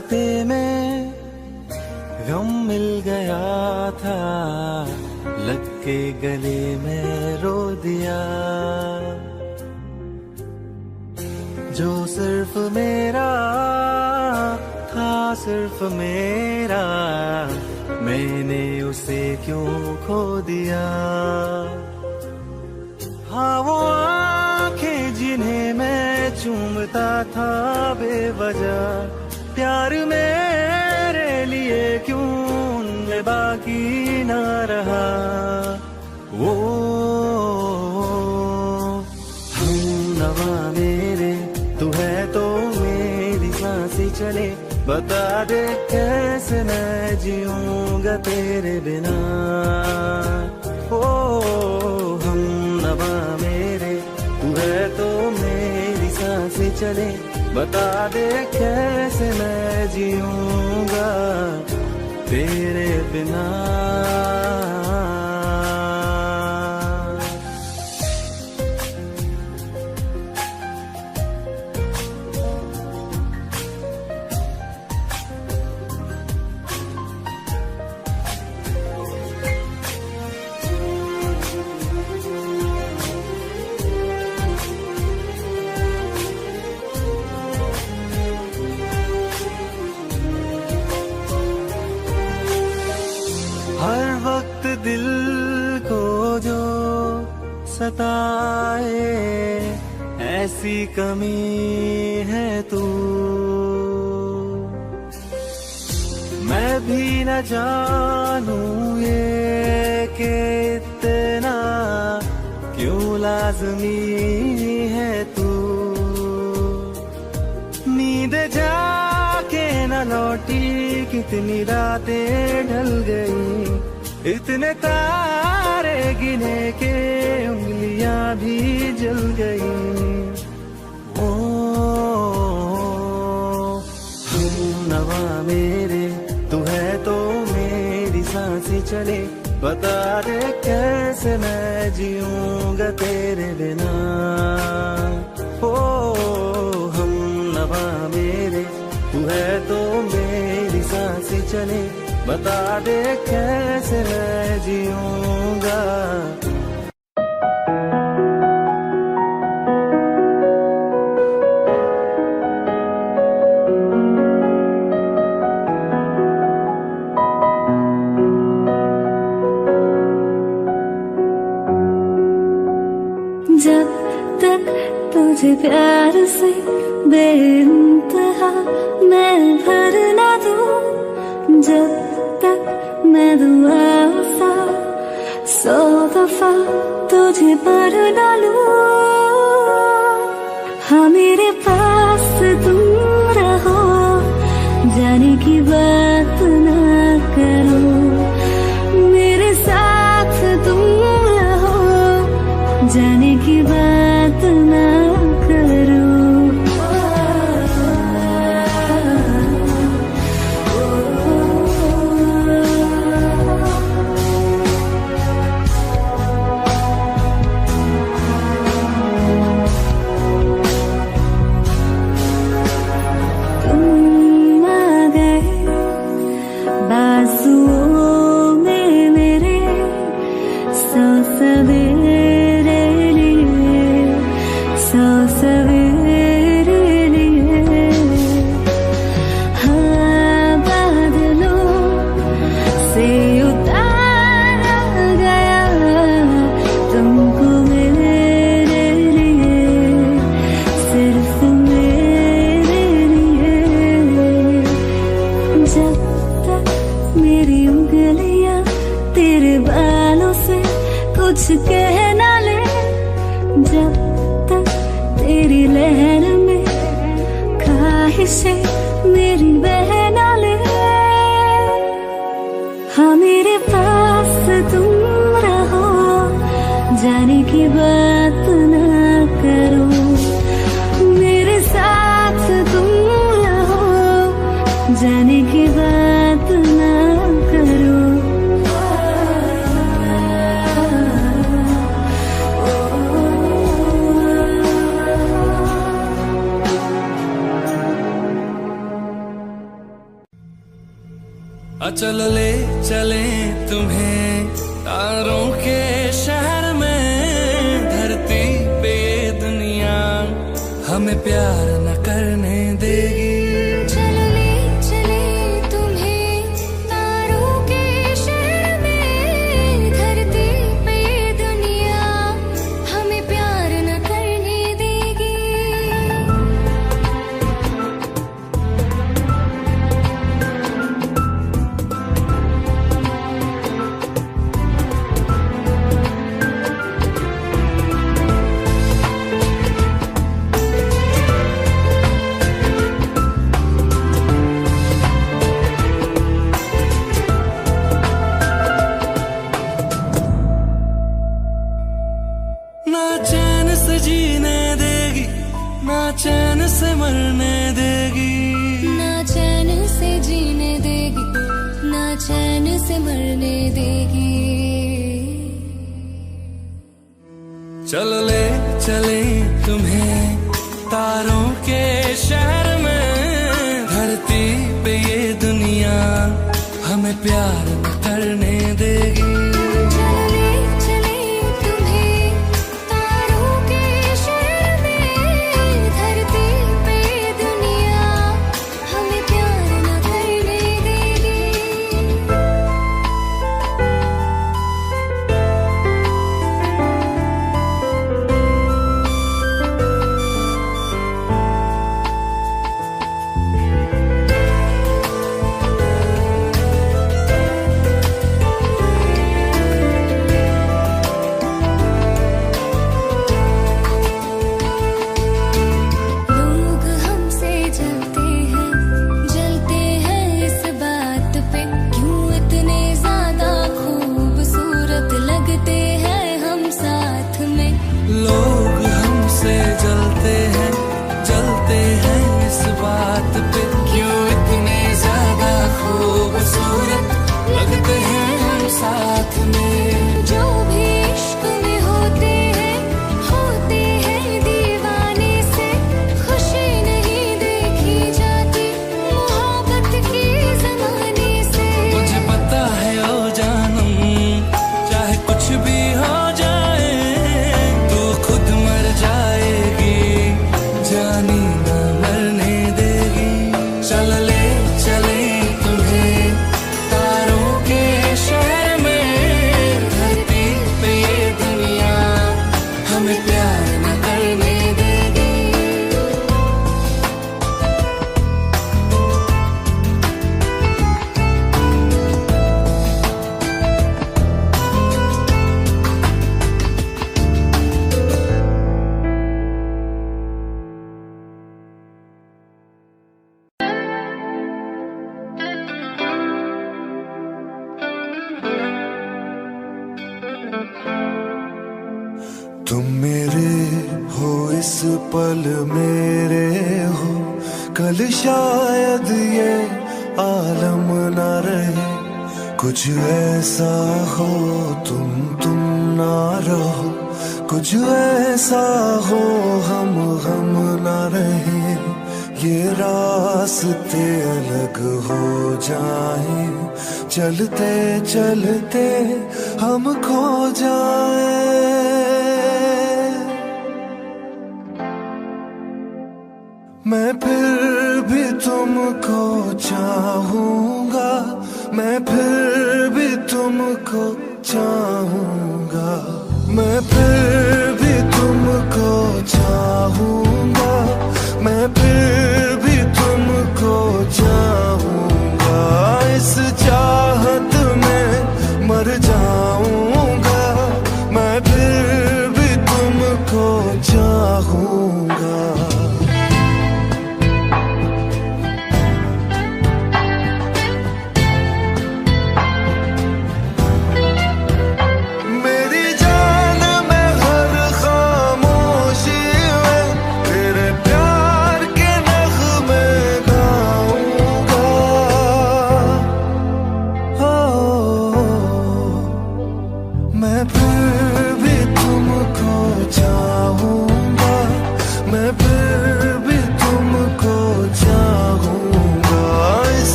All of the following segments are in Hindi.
रास्ते में गम मिल गया था, लग के गले में रो दिया। जो सिर्फ मेरा था, सिर्फ मेरा, मैंने उसे क्यों खो दिया। हाँ वो आंखें जिन्हें मैं चूमता था बेवजह, प्यार मेरे लिए क्यों उनमें बाकी ना रहा। वो हम नवा मेरे, तू है तो मेरी सांसें चले, बता दे कैसे मैं जीऊंगा तेरे बिना। ओ हम नवा मेरे, तू है तो मेरी सांसें चले, बता दे कैसे मैं जीऊंगा तेरे बिना। हर वक्त दिल को जो सताए, ऐसी कमी है तू। मैं भी न जानूं ये कि इतना क्यों लाज़मी है तू। नींद जाके न लौटी, कितनी रातें ढल गई, इतने तारे गिने के उंगलियां भी जल गई। ओ हम नवा मेरे, तू है तो मेरी सांसें चले, बता दे कैसे मैं जीऊंगा तेरे बिना। ओ हम नवा मेरे, तू है तो मेरी सांसें चले, बता दे कैसे मैं जीऊंगा। जब तक तुझे प्यार से बेइंतहा मैं भर ना दूं, जब तक मैं दुआ वफा 100 दफा तुझे पर ना लूं। हाँ मेरे पास तुम रहो, जाने की बात ना करो, मेरे साथ तुम रहो, जाने की बात ना करो। तुम आ गए बाजुओं में मेरे, 100 सवेरे लिए, 100 सवेरे लिए। हाँ बादलों से उतारा गया तुमको मेरे लिए, सिर्फ मेरे लिए। जब तक मेरी उंगलियां तेरे बालों से कुछ कह ना ले, जब तक तेरी लहर में ख्वाहिशें मेरी बह ना ले। हाँ मेरे पास तुम रहो, जाने की बात ना करो, मेरे साथ तुम रहो, जाने की बात ना करो। चलो ले चले तुम्हें तारों के शहर में, धरती पे ये दुनिया हमें प्यार न करने देगी। चलो ले चले तुम्हें तारों के शहर में, धरती पे ये दुनिया हमें प्यार न करने देगी। ना चैन से जीने देगी, ना चैन से मरने देगी। ना चैन से जीने देगी, ना चैन से मरने देगी। चलो ले चले तुम्हें तारों के शहर में, धरती पे ये दुनिया हमें प्यार न करने देगी। चलो ले चले तुम्हें तारों के शहर में, धरती पे ये दुनिया हमें प्यार न करने देगी। लोग हमसे जलते हैं इस बात पे, क्यों इतने ज्यादा खूबसूरत लगते हैं हम साथ में। लोग हमसे जलते हैं इस बात पे, क्यों इतने ज्यादा खूबसूरत लगते हैं हम साथ में। जो भी इश्क में होते हैं दीवाने से, खुशी नहीं देखी जाती मोहब्बत के जमाने से। मुझे पता है ओ जानम, चाहे कुछ भी हो जाए, तू खुद मर जाएगी, जानी न मरने देगी। चल ले चले तुम्हें तारों के शहर में, धरती पे ये दुनिया हमें प्यार न करने देगी। तुम मेरे हो इस पल मेरे हो, कल शायद ये आलम न रहे। कुछ ऐसा हो तुम ना रहो, कुछ ऐसा हो हम ना रहे। ये रास्ते अलग हो जाए, चलते चलते हम खो जाए। मैं फिर भी तुमको चाहूंगा, मैं फिर भी तुमको चाहूंगा, मैं फिर भी तुमको चाहूंगा, मैं फिर भी तुमको चाहूंगा। इस चाहत में मर जाऊंगा, मैं फिर भी तुमको चाहूंगा।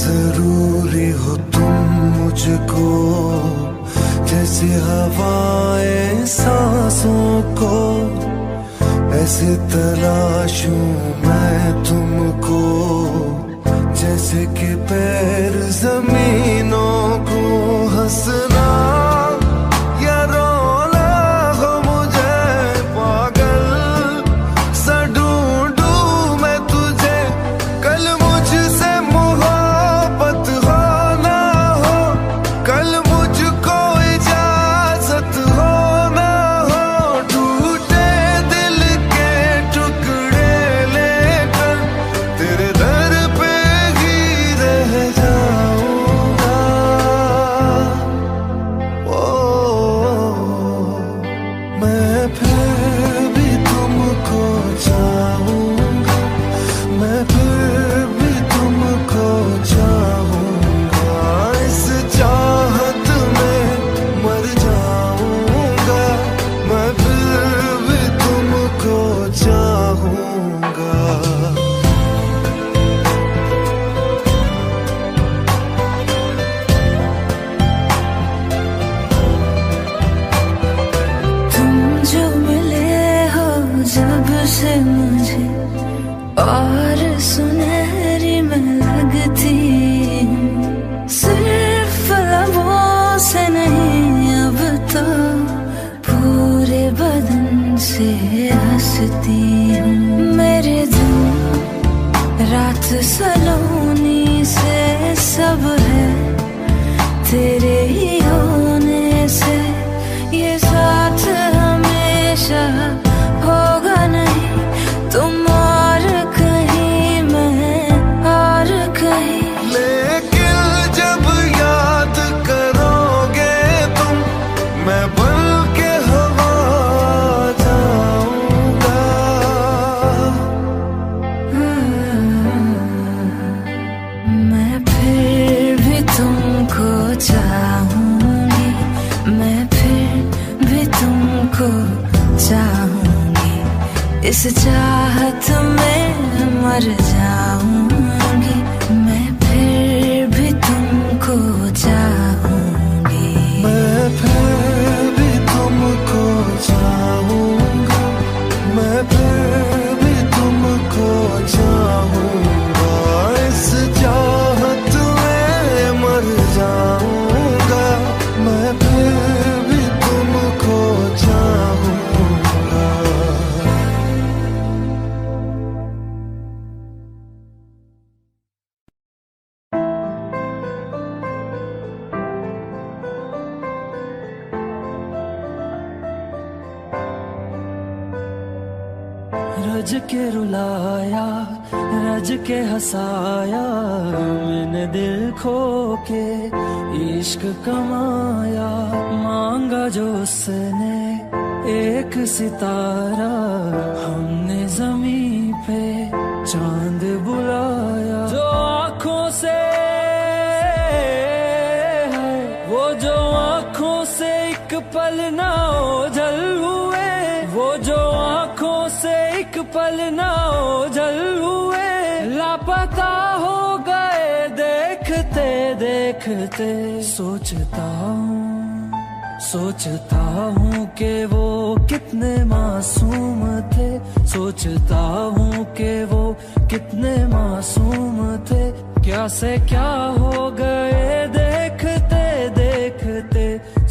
जरूरी हो तुम मुझको, जैसे हवाएं सांसों को, ऐसे तलाशूं मैं तुमको, जैसे कि पैर जमीनों को। हंसना या रोना हो मुझे पागल सा ढूंढूं मैं तुझे, कल मुझसे मोहब्बत हो ना हो, कल मुझको इजाजत हो ना हो, टूटे दिल के टुकड़े लेकर तेरे दर पे ही रह जाऊंगा। ओ मैं फिर भी तुमको चाहूंगा, मैं फिर भी तुमको चाहूंगा, इस चाहत में मर जाऊंगा, मैं फिर भी तुमको चाहूंगा। तुम जो मिले हो जब से मुझे, और सुनहरी मैं लगती हूँ, सिर्फ लबों से नहीं अब तो पूरे बदन से हंसती हूँ। मेरे दिन रात सलोनी से सब है तेरे ही होने से, ये साथ हमेशा होगा नहीं, तुम और कहीं मैं और कहीं। लेकिन जब याद करोगे तुम, मैं बन के हवा जाऊंगा। मैं फिर भी तुमको चाहूंगी, मैं फिर भी तुमको चाहूंगी, इस चाहत में मर जाऊंगी, मैं फिर भी तुमको चाहूंगी। मैं फिर भी तुमको चाहूंगा, मैं फिर भी तुमको चाहूंगा, इस चाहत में मर जाऊंगा, मैं फिर भी तुमको चाहूंगा। रज के रुलाया, रज के हंसाया, मैंने दिल खो के इश्क कमाया, मांगा जो उसने एक सितारा, हमने जमीन पे चांद बुलाया। जो आँखों से है, वो जो आँखों से एक पल ना ओझल हुए, वो जो आँखों से एक पल ना ओझल हुए, लापता हो गए देखते देखते। सोचता हूँ कि वो कितने मासूम थे, सोचता हूँ कि वो कितने मासूम थे, क्या से क्या हो गए देखते देखते।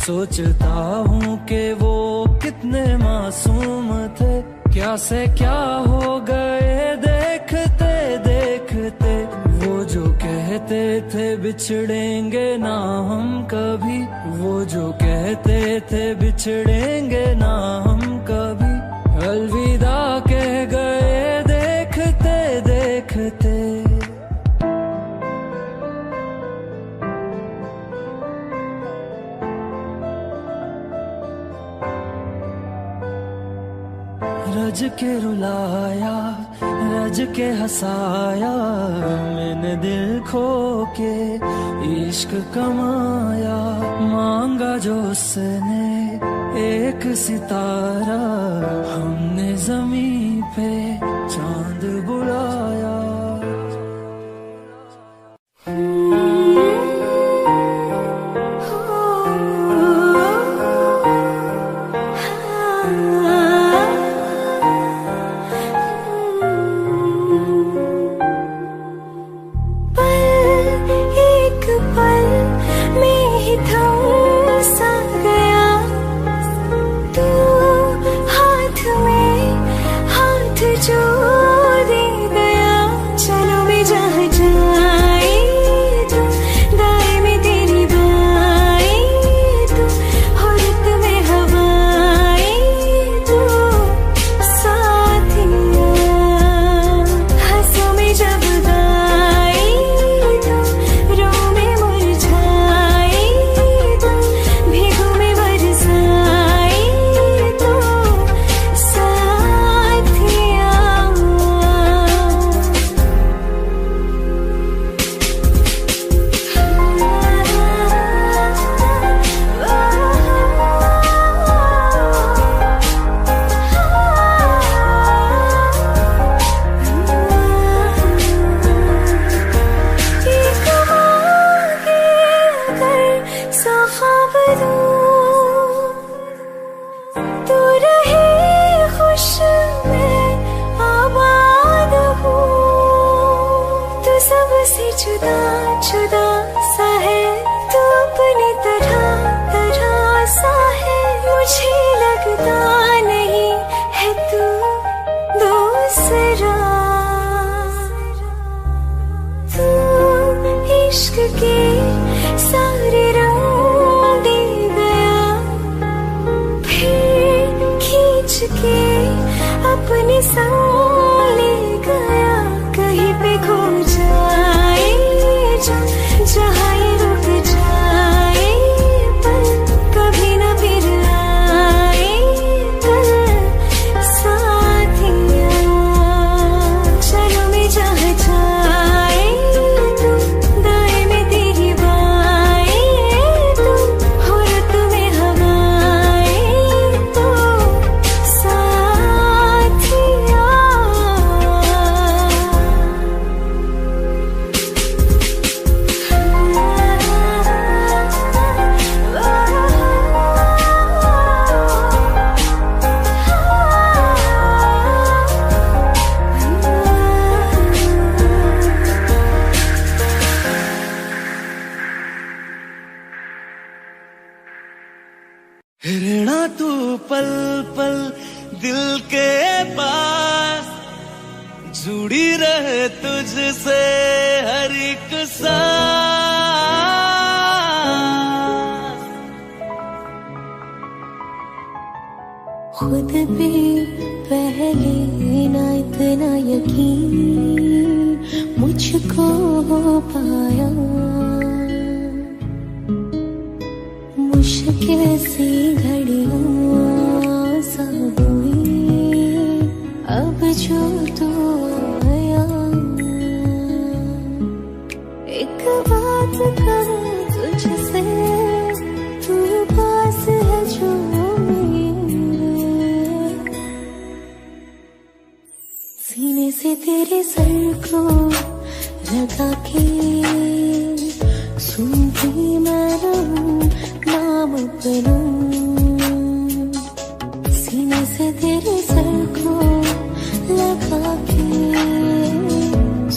सोचता हूँ कि वो कितने मासूम थे, क्या से क्या हो गए देखते देखते। वो जो कहते थे बिछड़ेंगे ना हम कभी, वो जो कहते थे बिछड़ेंगे ना हम कभी, अलविदा कह गए देखते देखते। रज के रुलाया, रज के हंसाया, मैंने दिल खो के इश्क कमाया, मांगा जो उसने एक सितारा, हमने जमीन पे चांद बुलाया। से जुदा जुदा सा है तू अपनी तरह तरह सा है मुझे लगता नहीं है तू दूसरा तू इश्क के सारे रंग दे गया फिर खींच के अपने संग ले गया कहीं पे खो जाए जहाँ ये रुक जाए पर कभी न फिर आए पर साथिया चलो मैं जहाँ जाए तू दाएं में तेरी बाएं तू हो रुत में हवाएं तो साथिया रहना तू पल पल दिल के पास जुड़ी रहे तुझसे हर एक सांस खुद पे पहले ना इतना यकीन मुझको हो पाया मुश्किल सी घड़ियां सा हुई अब जो तू आया एक बात कहूँ तुझसे तू पास है जो मेरे सीने से तेरे सर को लगा के सुनती मैं रहूं नाम अपना सीने से तेरे सर को लगा के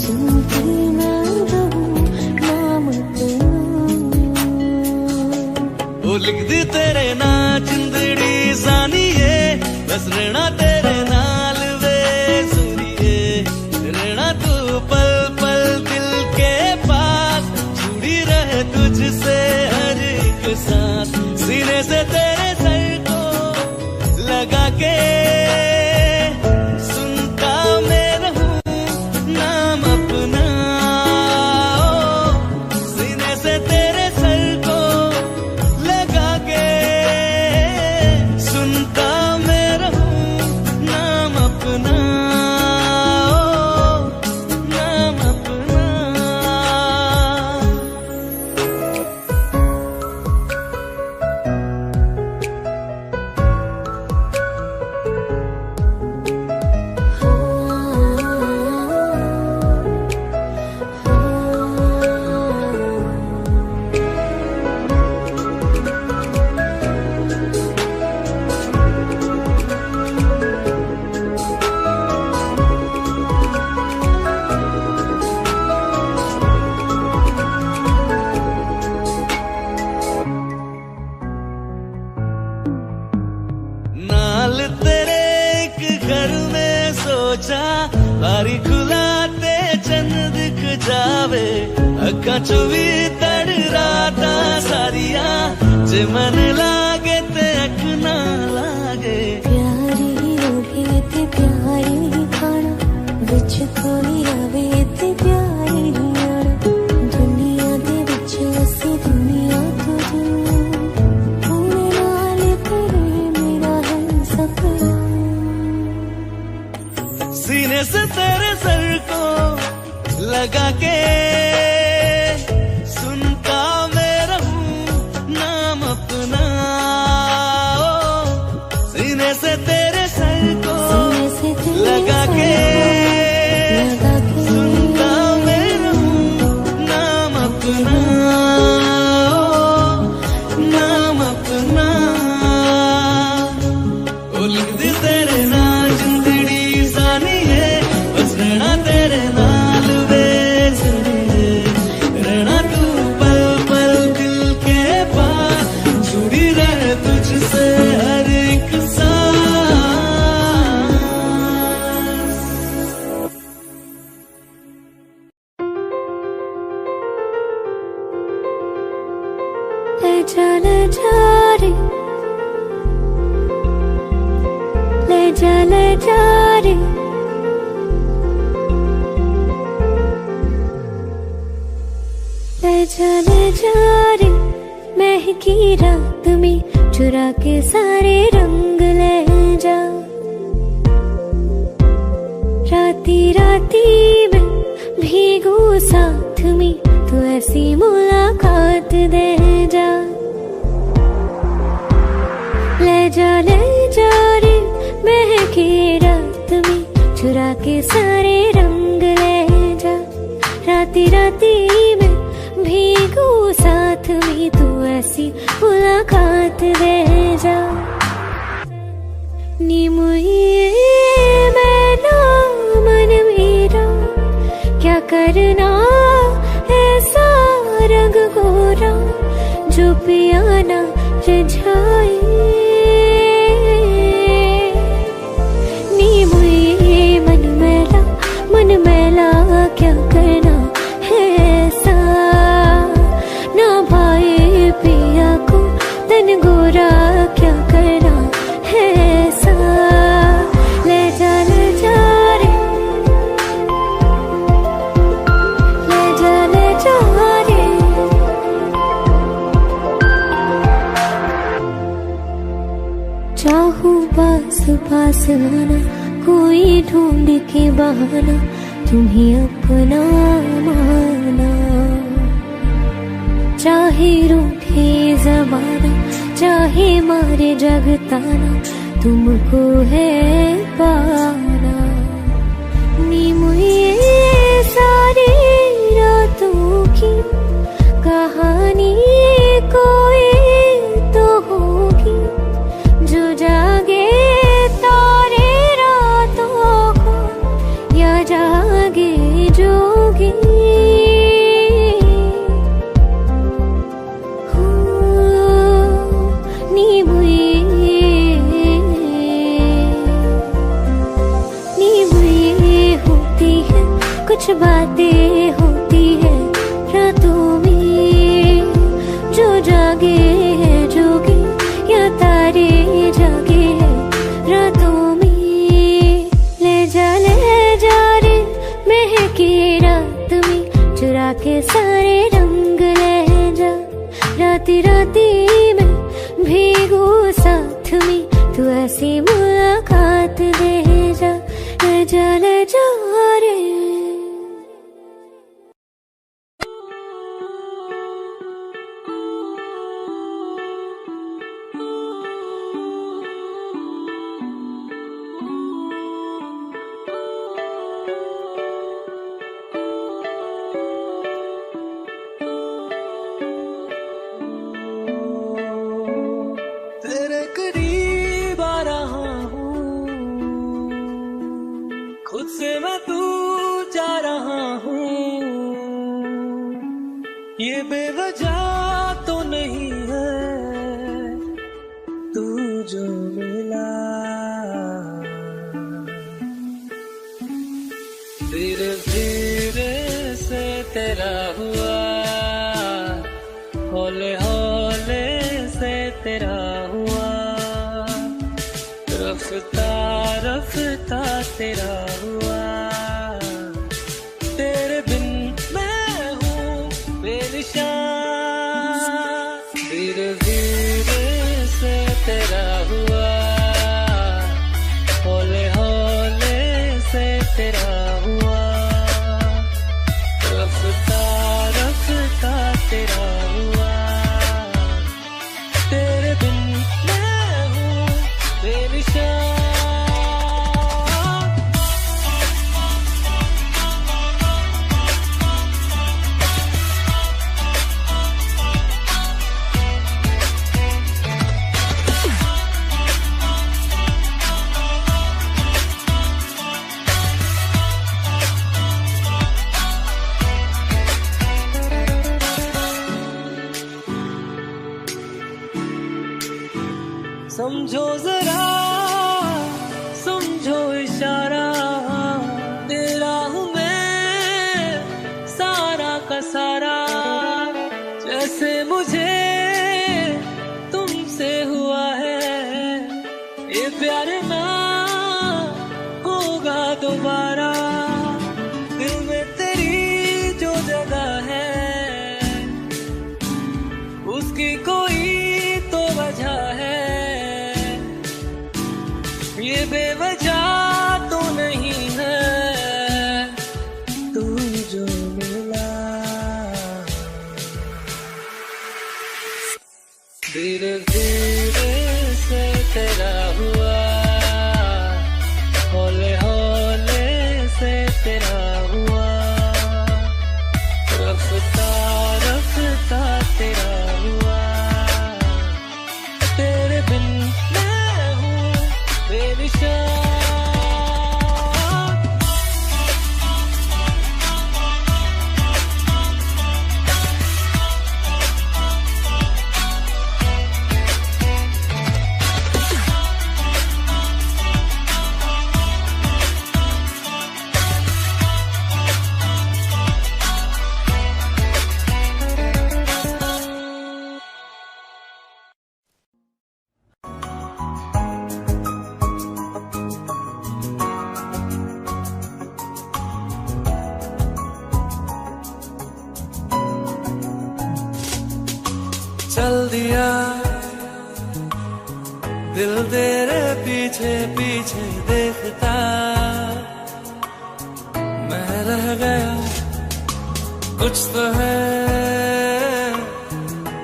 सुनती मैं रहूं नाम अपना वो लिख दी तेरे ना जिंदड़ी जानिए बस रहना तेरे नाल वे सुनिए रहना तू पल पल दिल के पास जुड़ी रहे तुझसे हर एक सांस सीने से तेरे सर को लगा के सुनता मैं रहूं नाम अपना सीने से तेरे सर को लगा के सुनता मैं रहूं नाम अपना नाम अपना नाल तेरे एक घर में सोचा बारी खुलाते चंद दिख जावे अक्का चुवी तड़ राता सारिया जे मन लागे ते अख ना लागे प्यारी होगी ते प्यारी खाना विच कोई आवे ते प्यारी आना दुनिया दे विच असी दुनिया तो दूर होने नाल तेरे मेरा है सपना सीने से तेरे सर को लगा के सुनता मैं रहूं नाम अपना सीने से तेरे सर को लगा के सुनता मैं रहूं नाम अपना नाम अपना ओ लिख दी तेरे नाल जिंदड़ी जानी है बस रहना तेरे नाल वे जा रे, ले जा रे, ले जा रे, महकी रात में चुरा के सारे रंग ले जा। राती राती में भीगू साथ में, तू ऐसी मुलाकात दे जा। ले जा रे, महकी रात में चुरा के सारे रंग ले जा। राती राती में भीगू साथ में, तू ऐसी मुलाकात दे जा। नी मुझे मैना मन मेरा, क्या करना ऐसा रंग गोरा, जो पियाना रिझाए। नी मुझे मन मैला क्या करना है ऐसा, ना भाई पिया को तन गोरा क्या करना है ऐसा। ले जा रे, ले जा रे। चाहूं पास पास आना, कोई ढूंढ के बहाना, तुम्हें अपना माना। चाहे रूठे ज़माना, चाहे मारे जगताना, तुमको है पाना। नी मुझे सारी रातों की कहानी कोई तो होगी, जो जागे तारे रातों को, या जागे जोगी। कुछ बातें होती है रातों में, जो जागे है जोगी, या तारे जागे है रातों में। ले जा रे, महकी रात में चुरा के सारे रंग ले जा। राती राती में भीगू साथ में, तू ऐसी मुलाकात दे जा। ले जा रे। तेरे करीब आ रहा हूँ, खुद से मैं दूर जा रहा हूँ। ये बेवजह तो नहीं है तू जो मिला, धीरे धीरे से तेरा हुआ, हौले हौले से तेरा हुआ, रफ्ता रफ्ता तेरा हुआ। तेरे बिन मैं हूँ बेनिशान, धीरे धीरे से तेरा हुआ, हौले हौले से तेरा हुआ, रफ्ता रफ्ता तेरा हुआ। तेरे बिन मैं हूँ बेनिशान। समझो जरा, समझो इशारा, तेरा हूँ मैं सारा का सारा। जैसे मुझे चल दिया दिल तेरे पीछे पीछे देखता, मैं रह गया कुछ तो है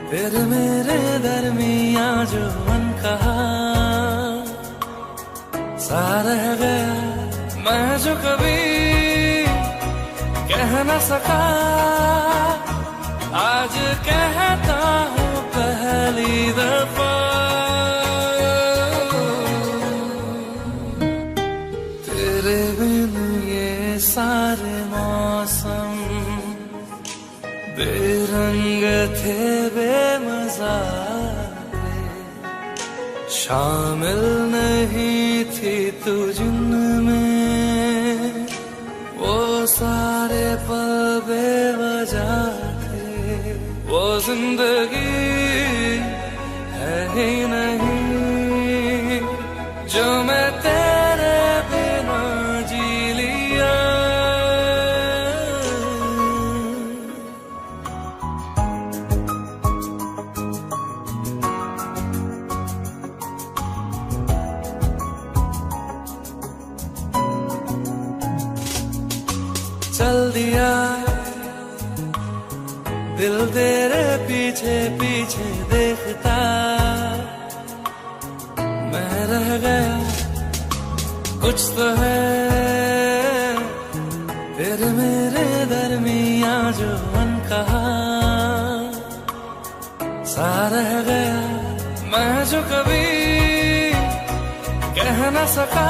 फिर मेरे दरमिया जो मन कहा सा रह गया, मैं जो कभी कह न सका आज कहता हूँ पहली दफा। तेरे बिन ये सारे मौसम बेरंग थे बेमजा थे, शामिल नहीं थी तू जिनमें वो सारे पल बेवजह थे, वो जिंदगी है ही नहीं जो मैं तेरे बिना जी लिया। चल दिया दिल तेरे पीछे पीछे देखता, मैं रह गया कुछ तो है फिर मेरे दरमिया जो मन कहा सा रह गया, मैं जो कभी कह न सका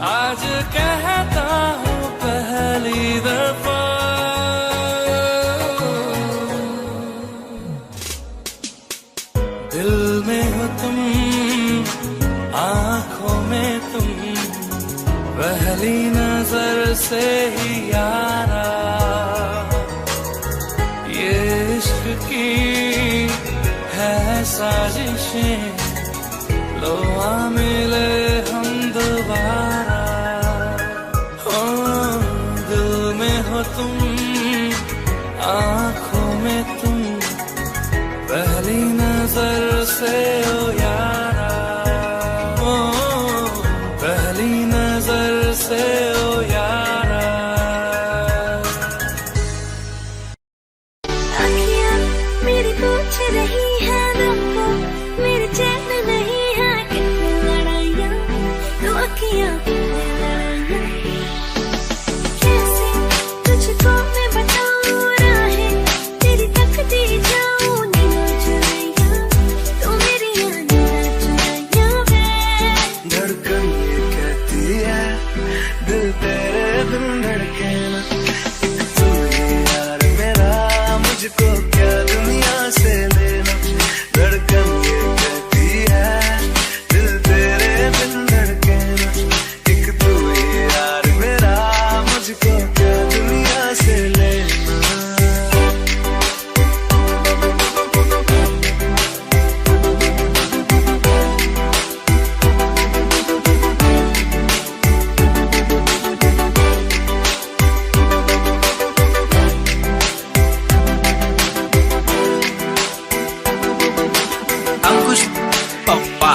आज कहता हूँ पहली दफा। दिल में हो तुम आँखों में तुम पहली नजर से ही यारा, ये इश्क की है साजिशें लो आ मिले हम दोबारा। दिल में हो तुम आँखों में तुम पहली नजर से ओ यारा, ओ पहली नजर से ओ यारा। आँखियाँ मेरी पूछ रही है रब्बा, मेरे चैन नहीं है कितनी लड़ाइयाँ, तो आँखियाँ कैसे तुझको मैं बताऊँ राहें तेरी तकती जाऊँ नींद चुराइयाँ, तो मेरी नींद चुराइयाँ वे। धड़कन ये कहती है दिल तेरे बिन धड़के ना, एक तू ही यार मेरा मुझको क्या दुनिया से लेना। धड़कन ये कहती है दिल तेरे बिन धड़के ना, एक तू ही यार मेरा मुझको क्या दुनिया से लेना। अंकुश पप्पा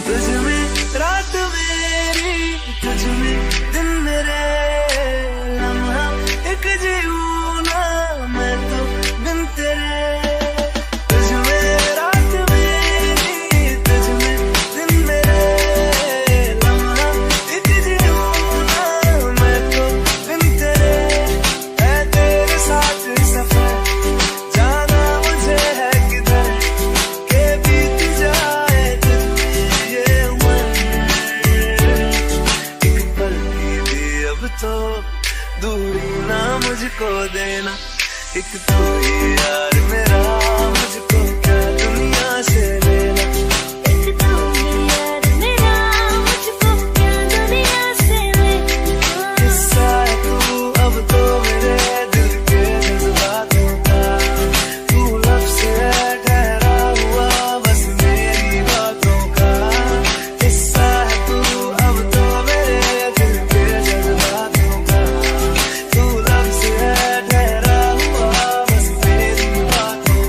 तुझ में रात मेरी, तुझ में दिन मेरे, लम्हा एक जीऊँ ना मैं तो बिन तेरे। तुझ में रात मेरी, तुझ में दिन मेरे, लम्हा एक जीऊँ ना मैं तो बिन तेरे। है तेरे साथ सफर जाना मुझे है किधर, के बीत जाए तुझ में ये उम्र। एक पल की भी अब तो दूरी ना मुझको देना, एक तू ही यार मेरा मुझको क्या दुनिया से लेना। एक तू ही यार मेरा मुझको क्या दुनिया से लेना। किस्सा है तू अब तो मेरे दिल के जज्बातों का, तू लफ्ज़ है ठहरा हुआ बस मेरी बातों का। किस्सा है तू अब तो मेरे दिल के जज्बातों का, तू लफ्ज़ है ठहरा हुआ बस मेरी बातों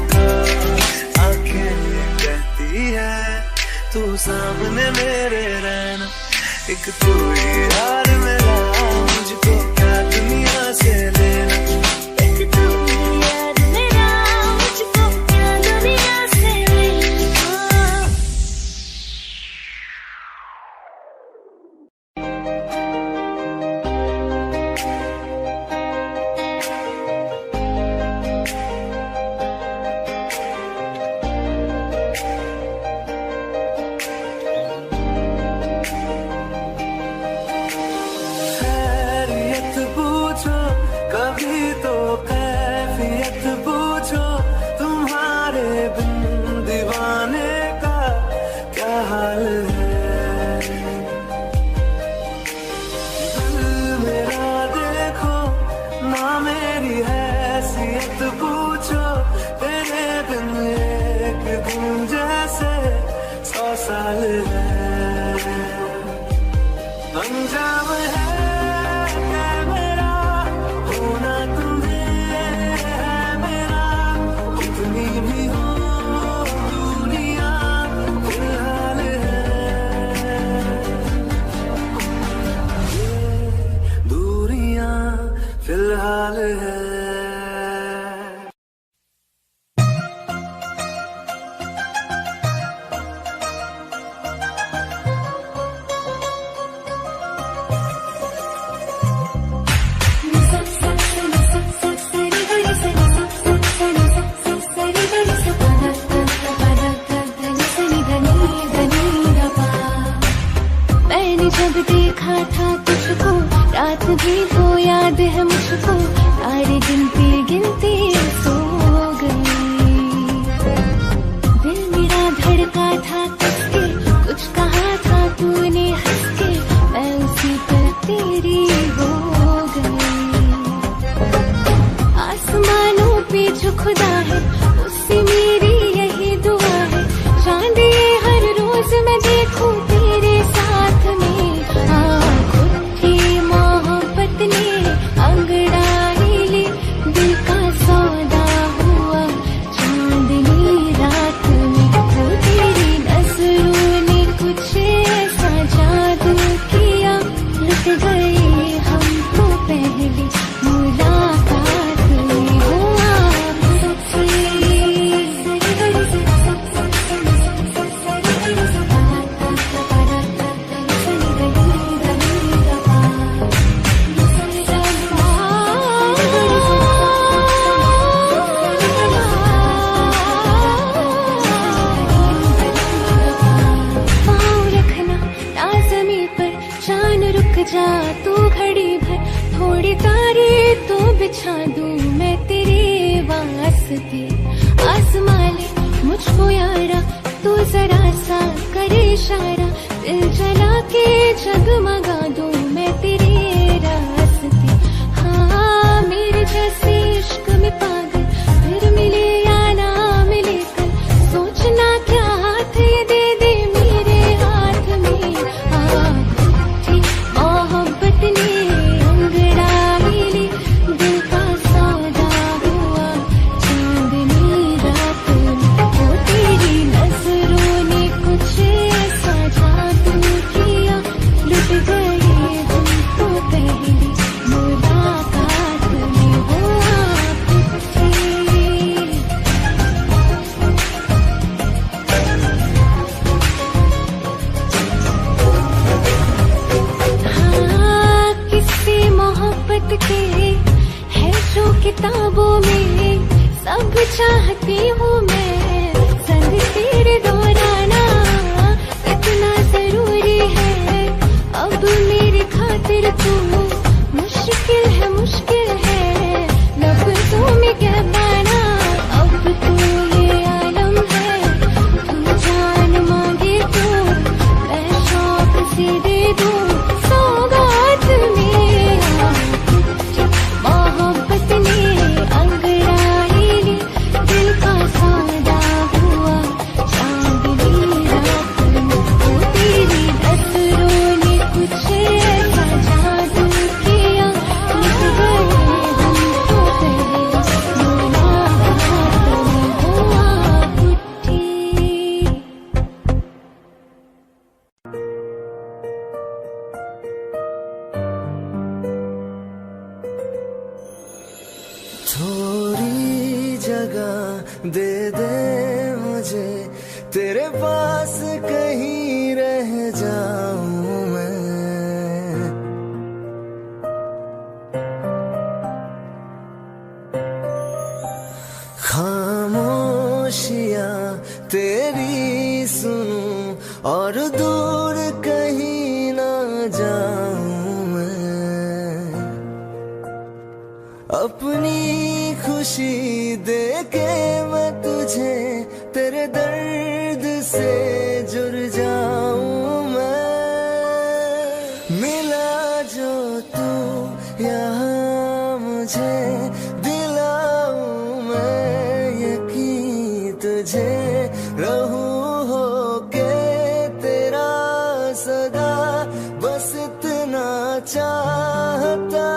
एक तू ही यार मेरा, मुझको क्या दुनिया से लेना। एक तू ही यार मेरा, मुझको क्या दुनिया से लेना। खैरियत पूछो कभी तो कैफियत पूछो, तुम्हारे बिन दीवाने का क्या हाल है। दिल मेरा देखो ना मेरी हैसियत पूछो, तेरे बिन एक दिन जैसे 100 साल है। अंजाम है मेरा होना तुम्हें है मेरा, कितनी भी हो दुनिया फिलहाल है। ये दूरियां फिलहाल है। मैंने जब देखा था तुझको, रात भी वो याद है मुझको, सारे गिनती गिनती सो गई। दिल मेरा धड़का था किसके, कुछ कहा था तूने हंस के, मैं उसी पर तेरी हो गई। आसमानों पे जो खुदा है, उससे मेरी यही दुआ है, चांद ये हर रोज मैं देखूं तेरे साथ में। खुद मोहब्बत ने अंगड़ाई ली, दिल का सौदा हुआ चांदनी रात में। वो तेरी नजरों ने कुछ ऐसा जादू किया, लुट गए हम तो पहली मुलाकात में। हो जा तू घड़ी भर, थोड़ी तारे तो बिछा दूं मैं तेरे वास्ते। आसमां ले मुझको यारा, तू जरा सा करे इशारा, दिल जला के जगमगा दूं मैं तेरे रास्ते। हाँ मेरे जैसे इश्क में पागल फिर मिले या ना मिले कल, सोचना क्या हाथ ये दे दे मेरे हाथ में। मोहब्बत ने अंगड़ाई ली, दिल का सौदा हुआ चांदनी रात में। वो तेरी नजरों ने कुछ ऐसा जादू किया, लुट गए हम तो पहली मुलाकात में। वो आप थे किसी मोहब्बत के है जो किताबों में, सब चाहती हूँ मैं संग तेरे दोहराना, इतना जरूरी है अब मेरी खातिर तू। मुश्किल है लफ्ज़ों में कह पाना, अब तू ये आलम है, तू जान मांगे तो मैं शौक से दे दूँ सौगात में। मोहब्बत ने अंगड़ाई ली, दिल का सौदा हुआ चांदनी रात में। वो तेरी नजरों ने कुछ ऐसा जादू थोड़ी जगह दे दे मुझे, तेरे पास कहीं रह जाऊं मैं। खामोशियां तेरी सुनूं और दूर कहीं ना जाऊं मैं। अपनी खुशी दे के मैं तुझे तेरे दर्द से जुड़ जाऊं मैं। मिला जो तू यहाँ मुझे, दिलाऊं मैं यकीन तुझे। रहूं होके तेरा सदा, बस इतना चाहता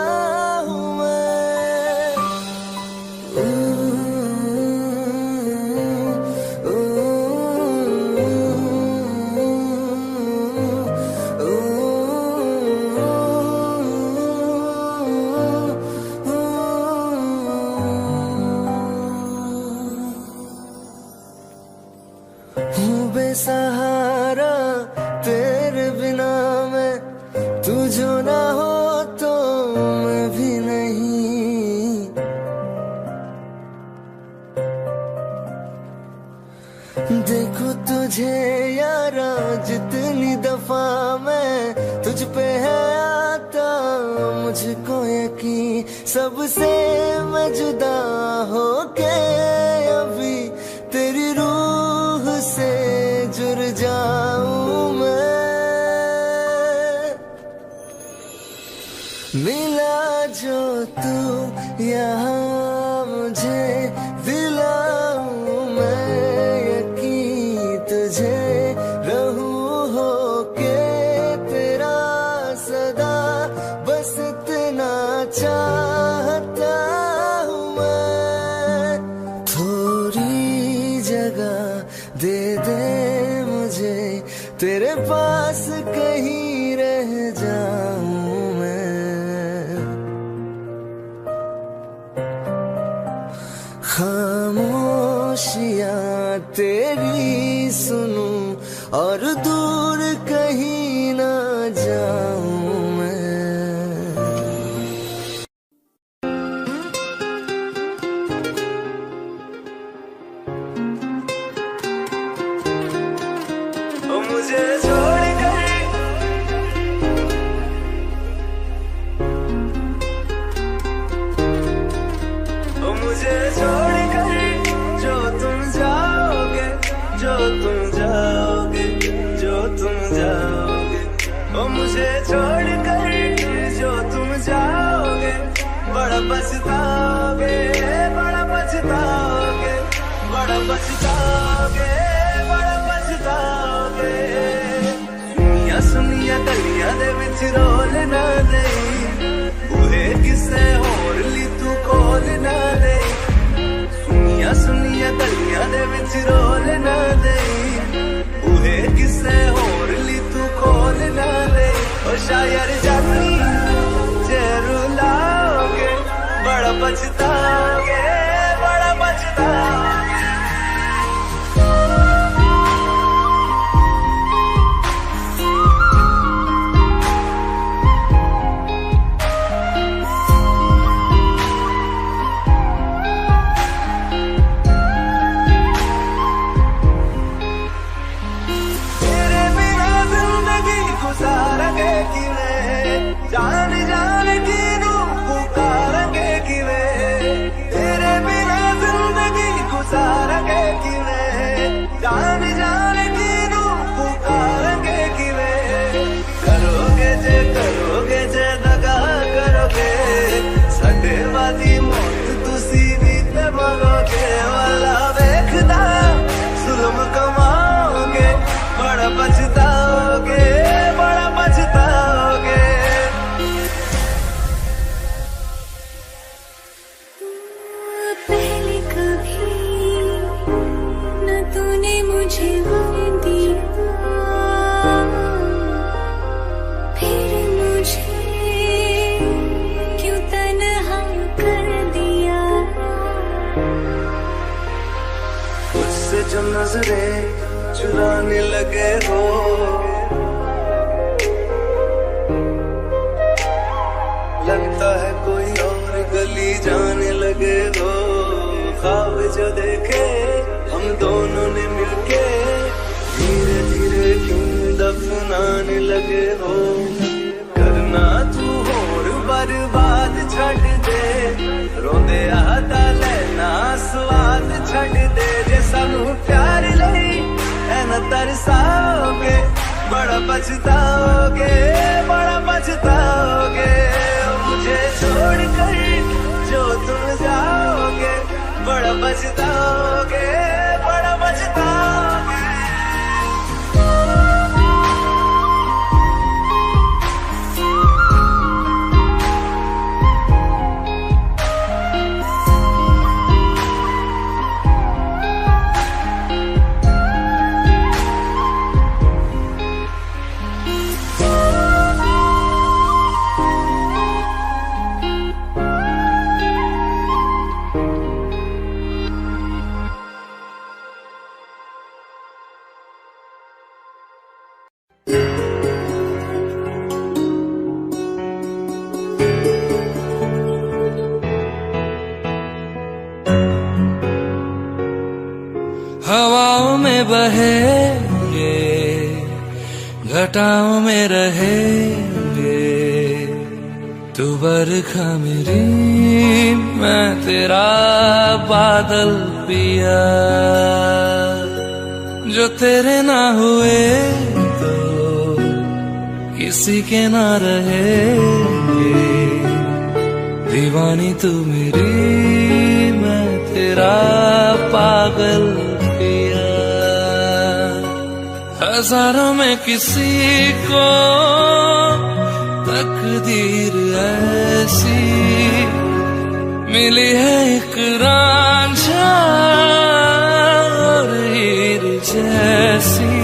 हूँ मैं। हूँ बेसहारा तेरे बिना मैं, तू जो ना हो तो मैं भी नहीं। देखो तुझे यारा जितनी दफा मैं तुझ पे है आता, मुझको यकीन सबसे मैं जुदा होके अभी तेरी रूह से जुड़ जाऊं मैं। मिला जो तू यहाँ मुझे, दिलाऊं मैं यकीन तुझे। रहूं होके तेरा सदा, बस इतना चाहता हूँ मैं। थोड़ी जगह दे दे मुझे, तेरे पास कहीं रह जाऊं मैं। खामोशियां तेरी सुनूं और दूर कहीं ना जाऊं मैं। ओ मुझे छोड़ कर, ओ मुझे छोड़ कर जो तुम जाओगे, जो तुम जाओगे, जो तुम जाओगे। ओ मुझे छोड़ कर जो तुम जाओगे, बड़ा पछताओगे, बड़ा पछताओगे, बड़ा पछताओगे, बड़ा पछताओगे। सुनिया सुनिया गलियां दे विच रोल ना देई, बूहे किसे होर ली तू कोल ना देई। सुनिया सुनिया गलियां दे विच रोल ना देई, बूहे किसे होर ली तू कोल ना देई। ओ शायर जानी जे रुलाओगे, बड़ा पछताओगे, बड़ा पछताओगे। तेरे बिना जिंदगी गुजारेंगे किवें, जान जान की नू पुकारेंगे किवें। तेरे नजरें चुराने लगे हो। लगता है कोई और गली जाने लगे हो। ख्वाब जो देखे हम दोनों ने मिलके धीरे धीरे क्यों दफनाने लगे हो। करना तू होर बर्बाद छड़ दे, रोंदे आता लेना स्वाद छड़ दे। जे सानू प्यार लई ऐना तरसाओगे, बड़ा पछताओगे, बड़ा पछताओगे। मुझे छोड़ कर जो तुम जाओगे, बड़ा पछताओगे, बड़ा पछताओगे। हवाओं में बहेंगे, घटाओं में रहेंगे। तू बरखा मेरी, मैं तेरा बादल पिया। जो तेरे ना हुए तो किसी के ना रहेंगे। दीवानी तू मेरी, मैं तेरा पागल पिया। हजारों में किसी को तकदीर ऐसी मिली है, एक रांझा और हीर जैसी।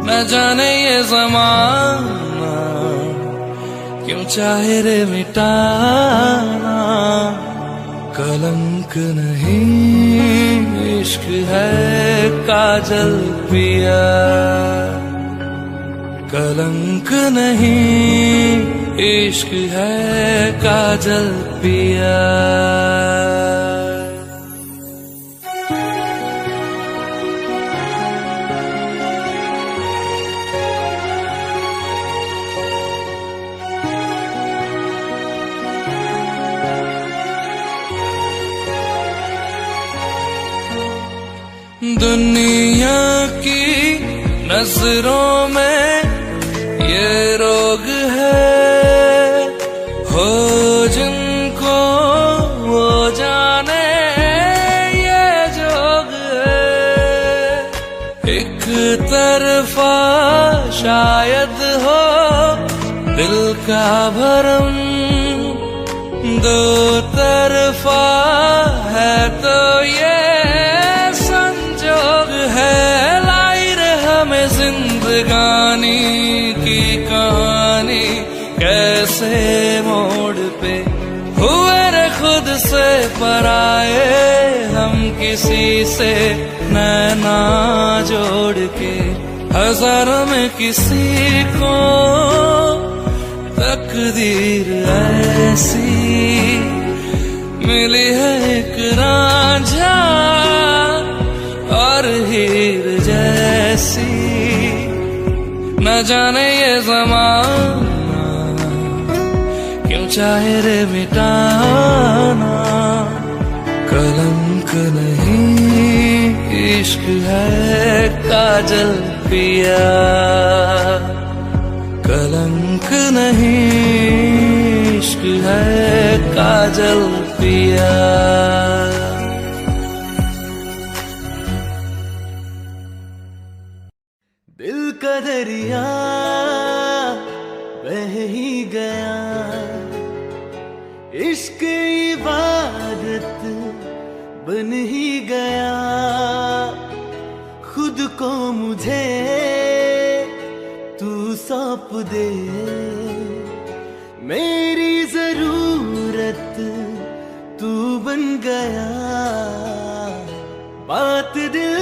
न जाने ये ज़माना क्यों चाहे रे मिटाना। कलंक नहीं इश्क है काजल पिया। कलंक नहीं इश्क है काजल पिया। दुनिया की नजरों में ये रोग है, हो जिनको वो जाने ये जोग है। एक तरफा शायद हो दिल का भरम, दो तरफा है तो ये है। लाई रे हमें जिंदगानी की कहानी, कैसे मोड़ पे हुए रे खुद से पराए। हम किसी से नैना जोड़ के, हजारों में किसी को तकदीर ऐसी मिली है, एक रांझा और हीर जैसी। न जाने ये ज़माना क्यों चाहे रे मिटाना। कलंक नहीं इश्क है काजल पिया। कलंक नहीं इश्क है काजल पिया। दिल का दरिया बह ही गया, इश्क इबादत बन ही गया। खुद को मुझे तू सौंप दे, मेरी जरूरत तू बन गया। बात दिल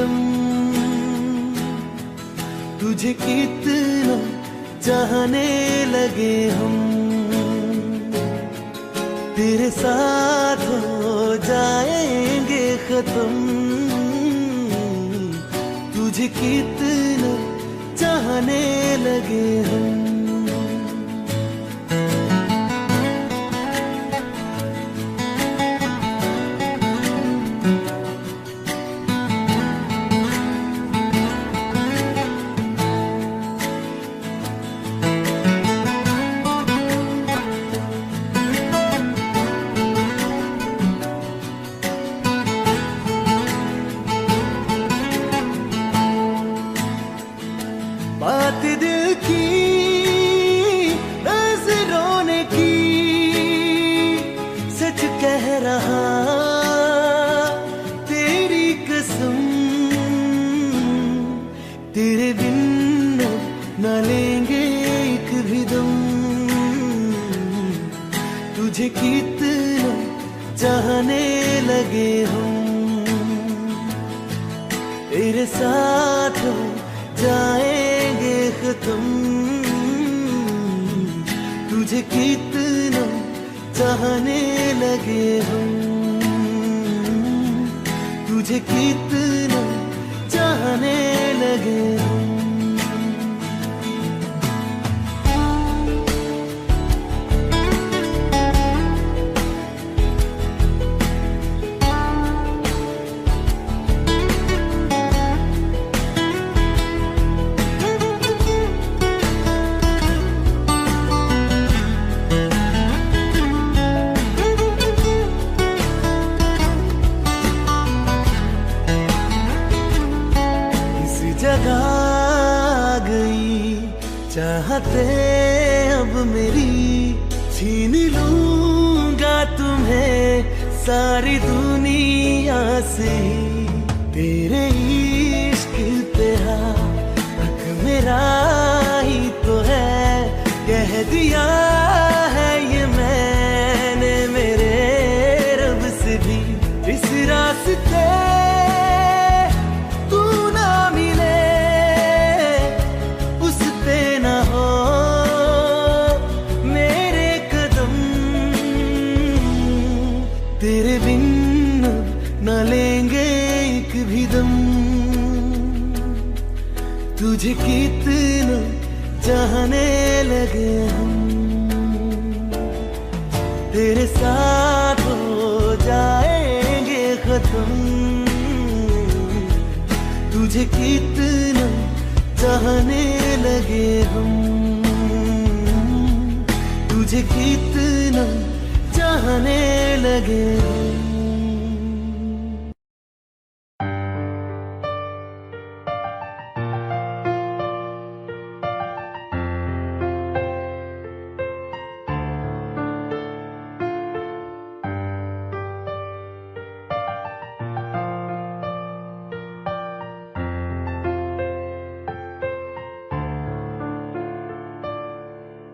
खत्म। तुझे कितना चाहने लगे हम, तेरे साथ हो जाएंगे खत्म। तुझे कितना चाहने लगे हम। बात दिल की नजरों ने की, सच कह रहा तेरी कसम। तेरे बिन न लेंगे एक भी दम। तुझे कितना चाहने लगे हम, तेरे साथ जाएंगे खत्म। तुझे कितना चाहने लगे हम, तुझे कितना चाहने लगे हम। जगा गई चाहते अब मेरी, छीन लूंगा तुम्हें सारी दुनिया से। तेरे इश्क पे हक मेरा ही तो है, कह दिया है ये मैंने मेरे रब से भी। इस रास्ते तेरे बिन न लेंगे एक भी दम। तुझे कितना चाहने लगे हम, तेरे साथ हो जाएंगे खत्म। तुझे कितना चाहने लगे हम, तुझे कितना चाहने लगे हम।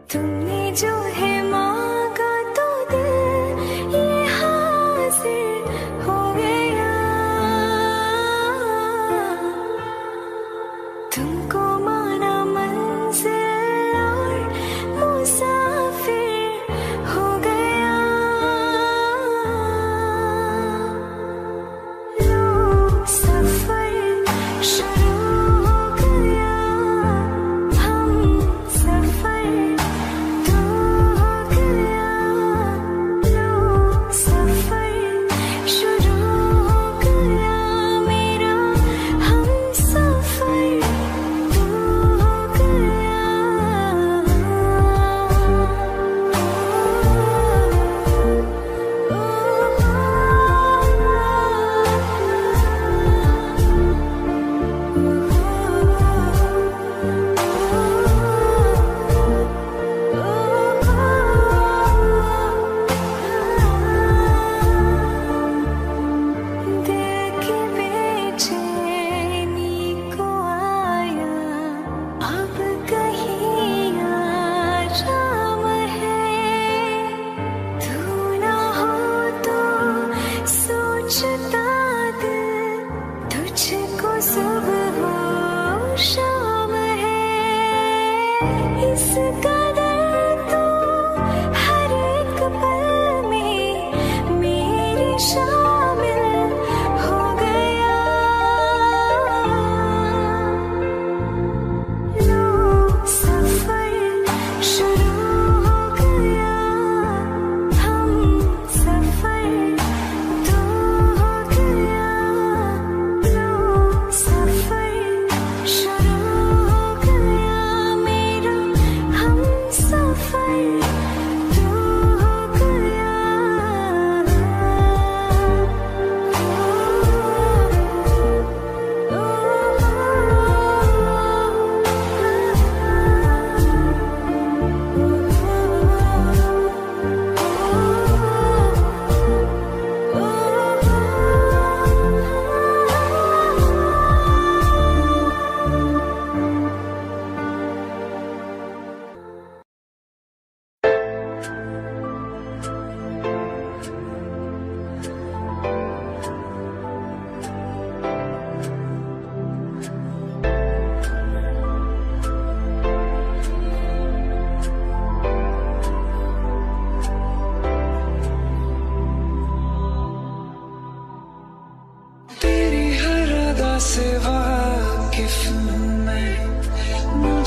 तुमने जो है मांगा तो दिल ये हासिल हो गया। तुमको माना मंजिल और मुसाफिर हो गया। लो सफर शुरू हो गया, हम सफर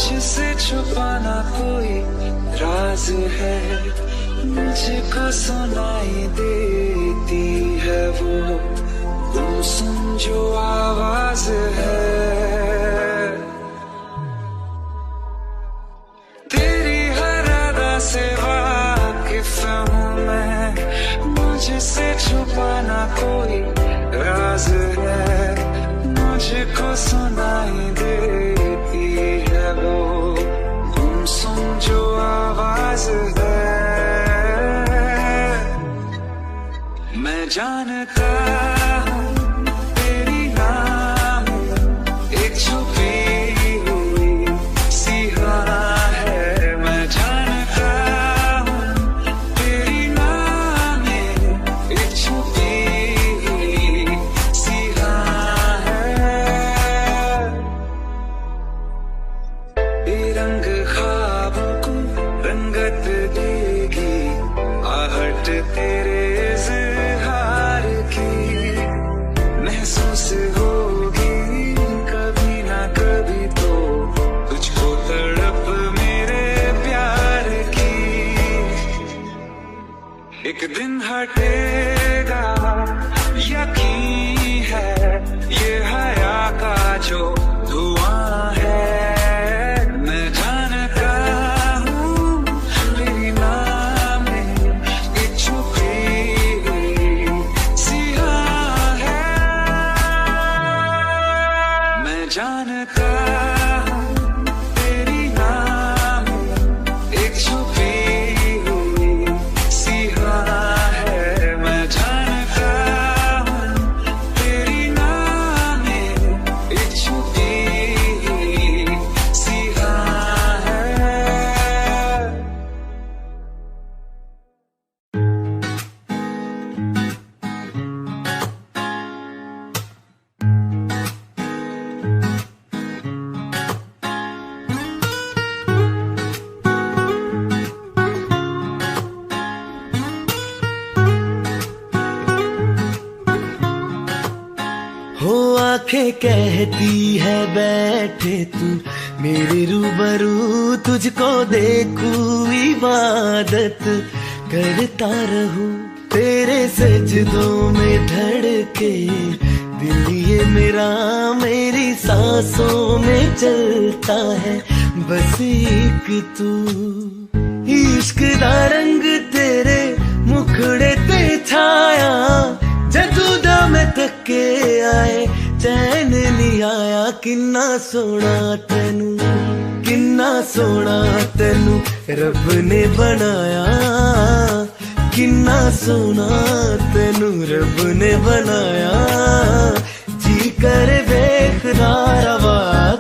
मुझसे छुपाना कोई राज है, मुझको सुनाई देती है वो गुमसुम जो आवाज है। तेरी हर अदा से वाकिफ हूँ मैं, मुझसे छुपाना कोई राज है, मुझको सुनाई देती है वो गुमसुम जो आवाज है। मैं जानता हूँ तेरी नाम एक छुपी हुई सी राह है। मैं जानता हूँ तेरी नाम एक छुपी हुई सी राह है। ये रंग ख्वाबों को रंगत देगी, आहट तेरे महसूस होगी कभी ना कभी तो तुझको तड़प मेरे प्यार की। एक दिन हटेगा यकीन है, ये हया का जो धुआं है। मैं जानता हूँ तेरी नाम एक छुपी हुई सी जानता हूँ तेरी नाम एक छुपी हुई सी राह है। मैं जानता हूँ तेरी नाम एक छुपी हुई सी राह है। हो आंखें कहती है बैठे तू मेरे रूबरू, तुझको देखूं इबादत करता रहूं। तेरे सजदों में धड़के दिल ये मेरा, मेरी सांसों में चलता है बस एक तू। इश्क दा रंग तेरे मुखड़े ते छाया, जदू दा मैं थके आए चैन नहीं आया। किन्ना सोना तेनू, किन्ना सोना तेनू रब ने बनाया, किन्ना सोना तेनू रब ने बनाया। जी कर वेखदा रवा,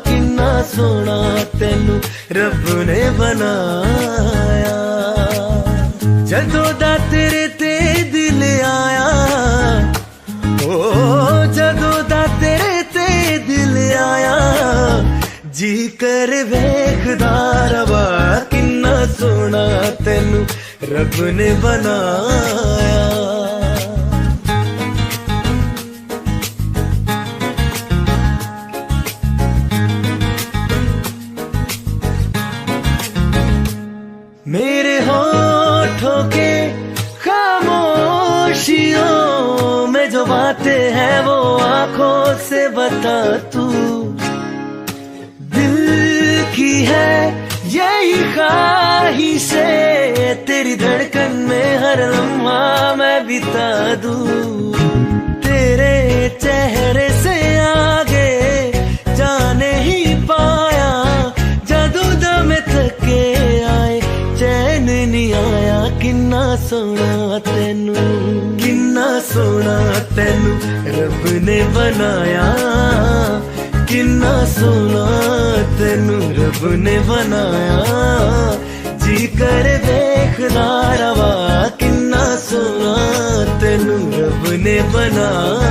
किन्ना सोना तेनू रब ने बनाया। जदों दा तेरे ते दिल आया, ओ जदों दा तेरे ते दिल आया। जी कर वेखदा रवा, किन्ना सोना तेनू रब ने बनाया। मेरे होठों के खामोशियों में जो बातें हैं वो आंखों से बता तू। दिल की है यही ख्वाहिशें, तेरी धड़कन में हर लम्हा मैं बिता दूं। तेरे चेहरे से आगे जाने ही पाया, जादू दम थके आए चैन नहीं आया। किन्ना सोना तेनू, किन्ना सोना तेनू रब ने बनाया, किन्ना सोना तेनू रब ने बनाया। जी कर देखदा रवा, किन्ना सोना तेनू रब ने बनाया।